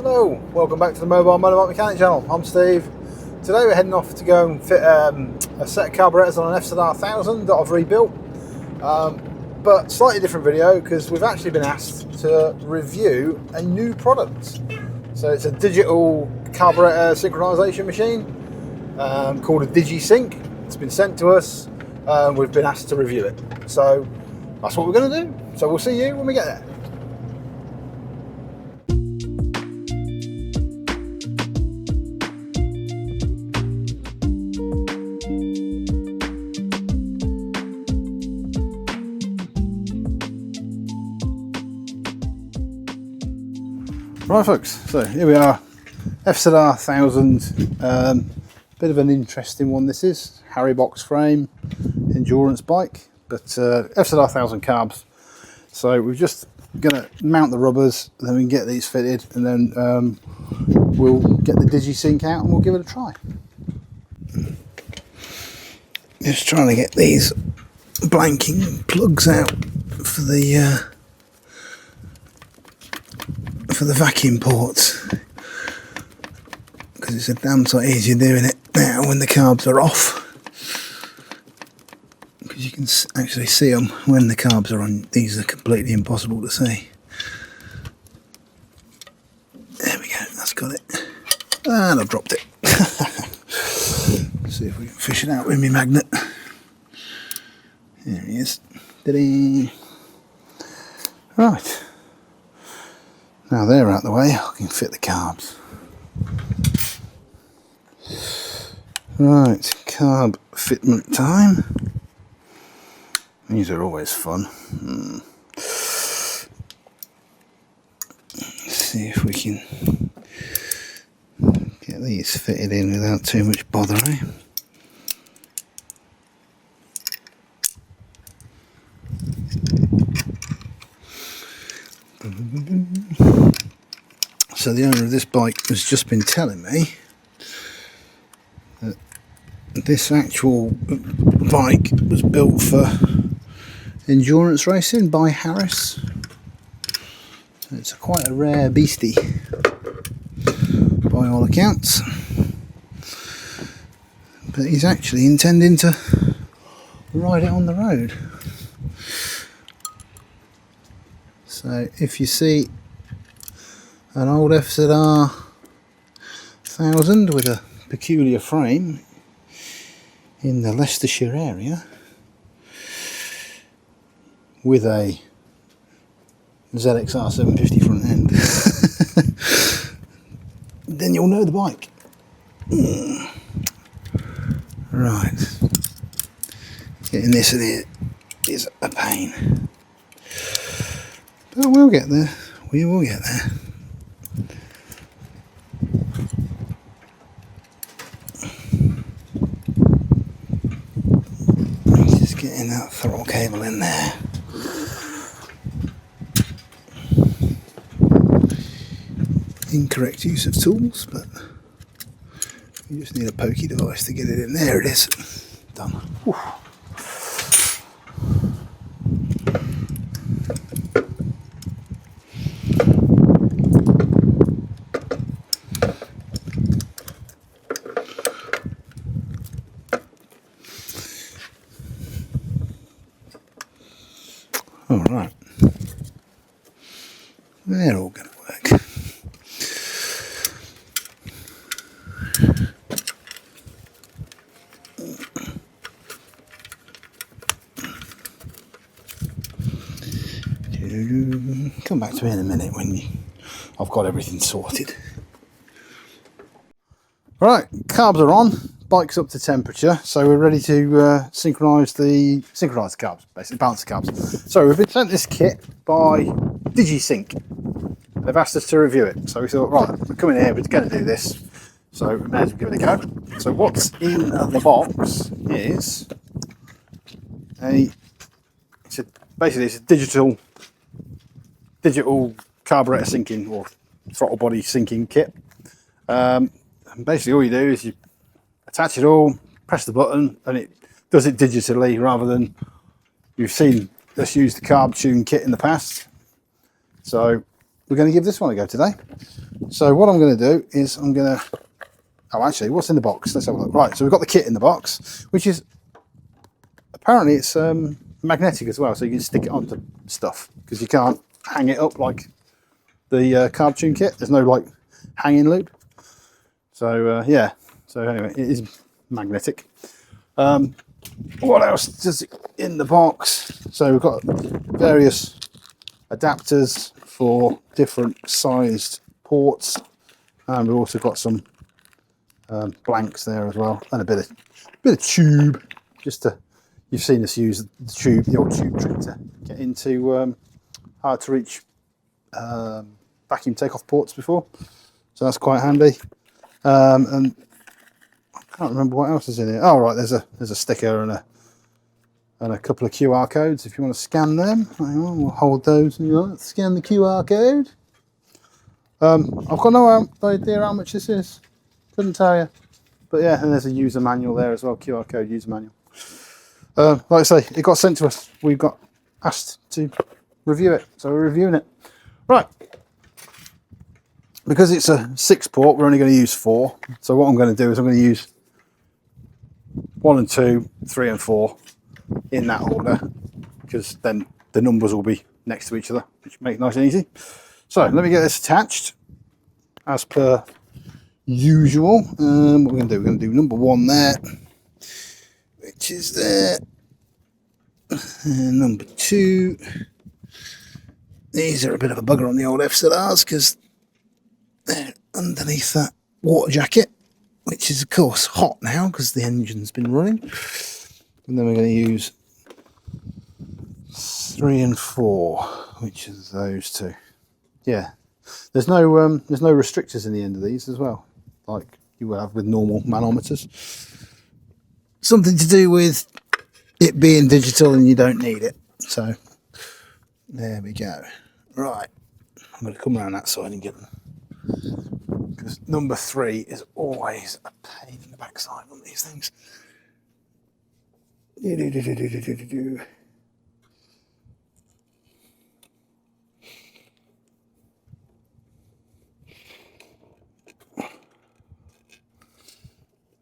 Hello, welcome back to the Mobile Motorbike Mechanic channel. I'm Steve. Today we're heading off to go and fit a set of carburetors on an FZR1000 that I've rebuilt. But slightly different video because we've actually been asked to review a new product. So it's a digital carburetor synchronization machine called a Digi Sync. It's been sent to us. We've been asked to review it. So that's what we're going to do. So we'll see you when we get there. Right folks, so here we are, FZR1000, bit of an interesting one this is, HarriBox frame, endurance bike, but FZR1000 carbs. So we're just going to mount the rubbers, then we can get these fitted, and then we'll get the Digi Sync out and we'll give it a try. Just trying to get these blanking plugs out for the vacuum ports, because it's a damn sight easier doing it now when the carbs are off, because you can actually see them when the carbs are on. These are completely impossible to see. There we go, that's got it, and I've dropped it. See if we can fish it out with my magnet. There he is. Ta-da! Right, now they're out the way, I can fit the carbs. Right, carb fitment time. These are always fun. Let's see if we can get these fitted in without too much bother, eh? So the owner of this bike has just been telling me that this actual bike was built for endurance racing by Harris. So it's quite a rare beastie by all accounts. But he's actually intending to ride it on the road. So if you see an old FZR1000 with a peculiar frame in the Leicestershire area with a ZXR 750 front end, then you'll know the bike. Right, getting this in here is a pain, but we'll get there. We will get there. Just getting that throttle cable in there. Incorrect use of tools, but you just need a pokey device to get it in. There it is. Done. Whew. Alright, they're all going to work. Come back to me in a minute when I've got everything sorted. Right, carbs are on. Bike's up to temperature, so we're ready to synchronise the carbs, basically balance the carbs. So we've been sent this kit by Digi Sync. They've asked us to review it, so we thought, right, we're coming here, we're going to do this, so we may as well give it a go. So what's in the box is basically it's a digital carburetor syncing or throttle body syncing kit. And basically all you do is you attach it all, press the button, and it does it digitally rather than you've seen us use the carb tune kit in the past. So we're going to give this one a go today. So what I'm going to do is I'm going to, oh actually, what's in the box? Let's have a look. Right, so we've got the kit in the box, which is, apparently it's magnetic as well, so you can stick it onto stuff, because you can't hang it up like the carb tune kit. There's no like hanging loop. So yeah, so anyway, it is magnetic. What else does it in the box? So we've got various adapters for different sized ports, and we've also got some blanks there as well, and a bit of tube, just to, you've seen us use the tube, the old tube trick to get into hard to reach vacuum takeoff ports before, so that's quite handy. And I can't remember what else is in here. Oh right, there's a sticker and a couple of QR codes if you want to scan them. Hang on, we'll hold those and you scan the QR code. I've got no idea how much this is. Couldn't tell you. But yeah, and there's a user manual there as well, QR code user manual. Like I say, it got sent to us. We got asked to review it, so we're reviewing it. Right. Because it's a 6-port, we're only going to use 4. So what I'm going to do is I'm going to use 1 and 2, 3 and 4 in that order, because then the numbers will be next to each other, which make it nice and easy. So let me get this attached as per usual. What we're going to do, we're going to do number 1 there, which is there, and number 2. These are a bit of a bugger on the old FZRs because they're underneath that water jacket, which is of course hot now because the engine's been running. And then we're going to use 3 and 4, which is those two. Yeah, there's no restrictors in the end of these as well, like you will have with normal manometers. Something to do with it being digital and you don't need it. So there we go. Right, I'm going to come around that side and get them, because number 3 is always a pain in the backside on these things.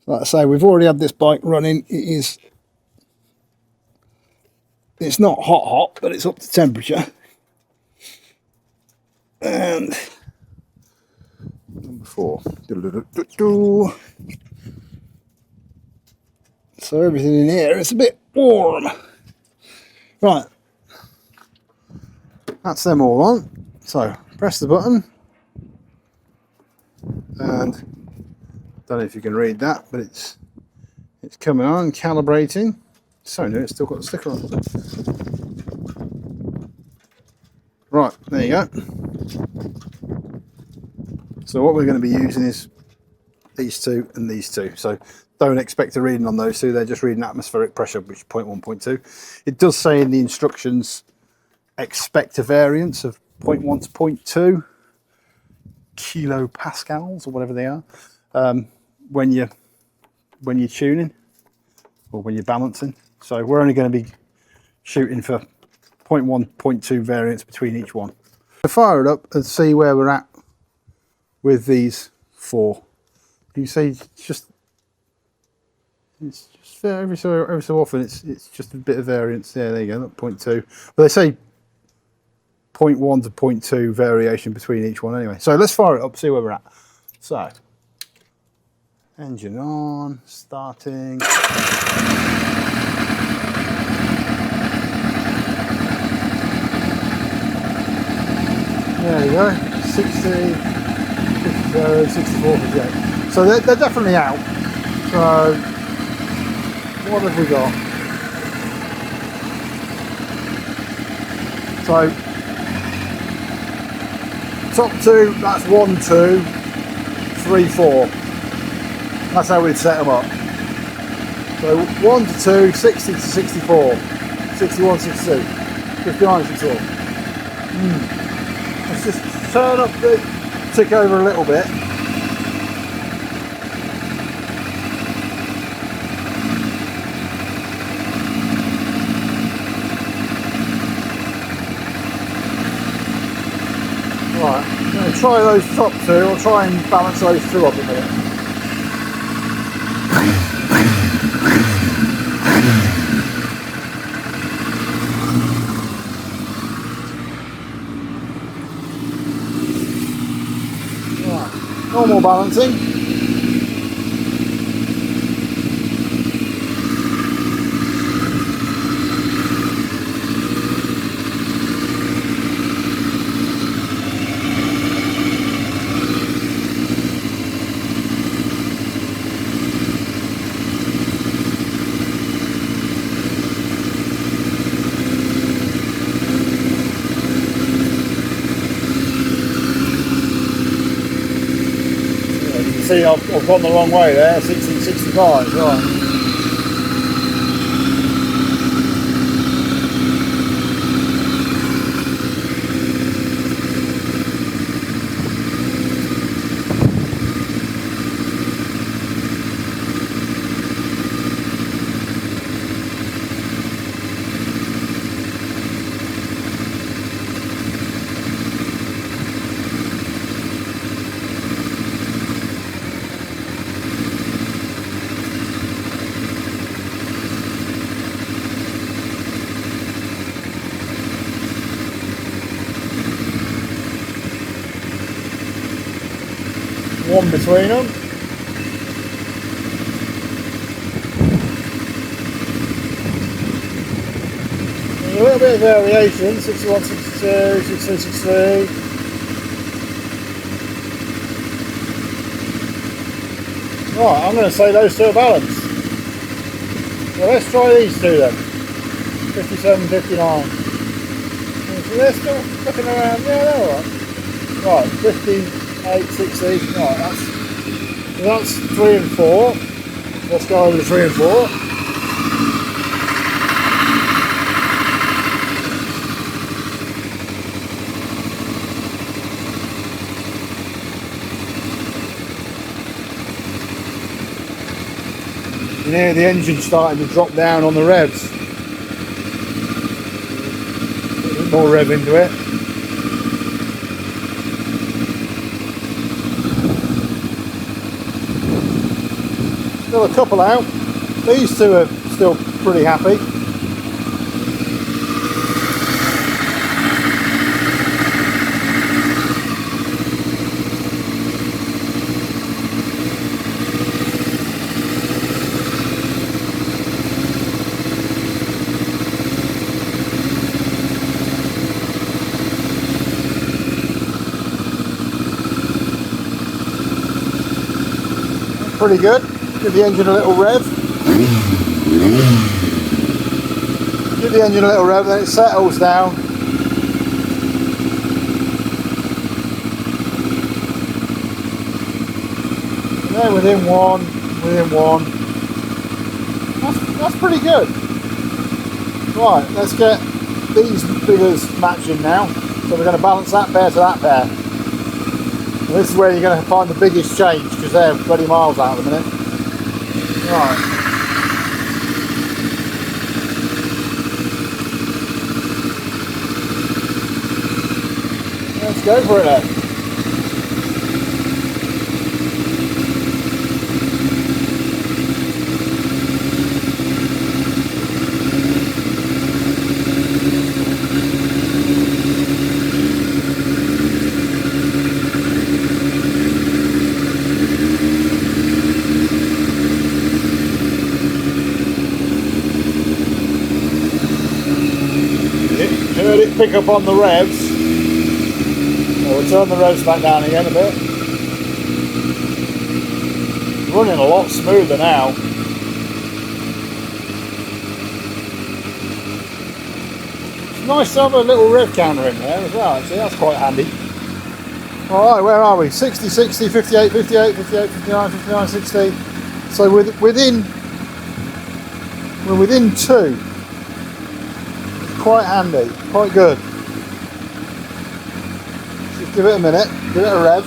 Like I say, we've already had this bike running. It's not hot, but it's up to temperature. And number 4. So everything in here is a bit warm. Right, that's them all on. So press the button, and don't know if you can read that, but it's coming on, calibrating. So new, it's still got the sticker on. Right, there you go. So what we're going to be using is these two and these two. So don't expect a reading on those two, they're just reading atmospheric pressure, which is 0.1, 0.2. It does say in the instructions, expect a variance of 0.1 to 0.2 kilopascals, or whatever they are, when you're tuning or when you're balancing. So we're only going to be shooting for 0.1, 0.2 variance between each one. So fire it up and see where we're at with these 4. You see, it's just every so often it's just a bit of variance. Yeah, there you go, not 0.2. But they say 0.1 to 0.2 variation between each one anyway. So let's fire it up, see where we're at. So, engine on, starting. There you go, 60, 57, 64, 58. So they're definitely out. So what have we got? So top 2, that's 1, 2, 3, 4. That's how we'd set them up. So 1 to 2, 60 to 64, 61, 62, 59, 64. Let's just turn up the tick over a little bit. Right, try those top two. I'll try and balance those two up a minute. Right. Normal balancing. See, I've gone the wrong way there, 60-65, right. One between them. And a little bit of variation, 61, 62, 62, 63. Right, I'm going to say those two are balanced. So let's try these two then. 57, 59. So they're still looking around, yeah, they're alright. Right, 58, 60, right, that's 3 and 4. Let's go over to 3 and 4. You hear the engine starting to drop down on the revs. A bit more rev into it. Still a couple out. These two are still pretty happy. Pretty good. Give the engine a little rev. Give the engine a little rev, then it settles down. And then within one. That's pretty good. Right, let's get these figures matching now. So we're going to balance that pair to that pair. And this is where you're going to find the biggest change because they're 20 miles out at the minute. Right. Let's go for it then. Heard it pick up on the revs. So we'll turn the revs back down again a bit. Running a lot smoother now. It's nice to have a little rev counter in there as well, actually, that's quite handy. Alright, where are we? 60, 60, 58, 58, 58, 59, 59, 60. So we're within 2. Quite handy, quite good. Just give it a minute, give it a rev.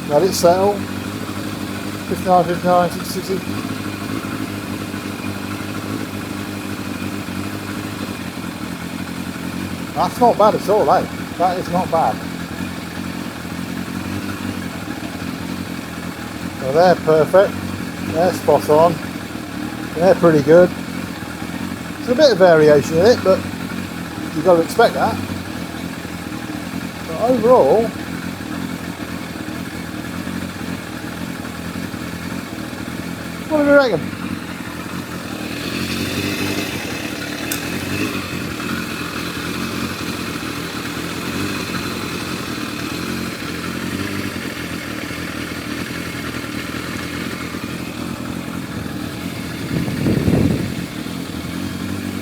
Let it settle. 59, 59, 60, 60. That's not bad at all, eh? That is not bad. So they're perfect. They're spot on. They're pretty good. There's a bit of variation in it, but you've got to expect that. But overall, what do you reckon?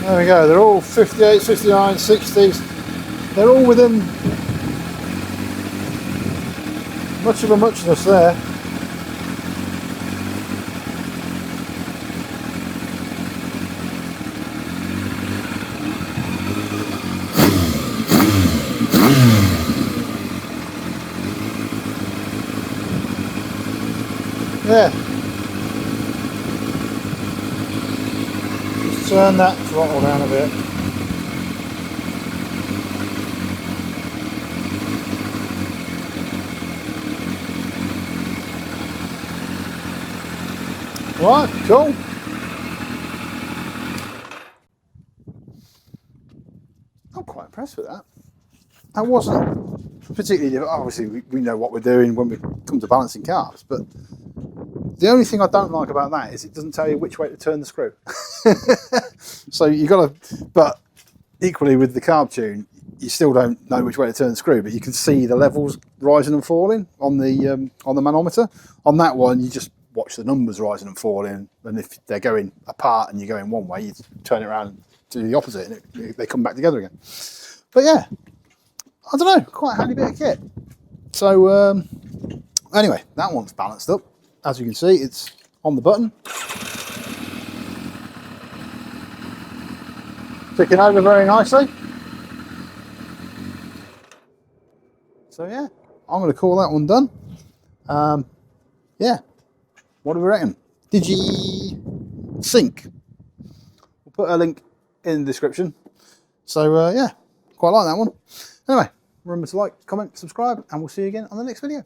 There we go, they're all 58, 59, 60s. They're all within much of a muchness there. Yeah. Just turn that throttle down a bit. Right, cool. I'm quite impressed with that. That wasn't particularly difficult. Obviously, we know what we're doing when we come to balancing carbs, but the only thing I don't like about that is it doesn't tell you which way to turn the screw. So you got to, but equally with the carb tune, you still don't know which way to turn the screw, but you can see the levels rising and falling on the manometer. On that one, you just watch the numbers rising and falling, and if they're going apart and you're going one way, you turn it around and do the opposite, and they come back together again. But yeah, I don't know, quite a handy bit of kit. So anyway, that one's balanced up. As you can see, it's on the button. Ticking over very nicely. So yeah, I'm going to call that one done. Yeah, what do we reckon? Digi Sync. We'll put a link in the description. So yeah, quite like that one. Anyway, remember to like, comment, subscribe, and we'll see you again on the next video.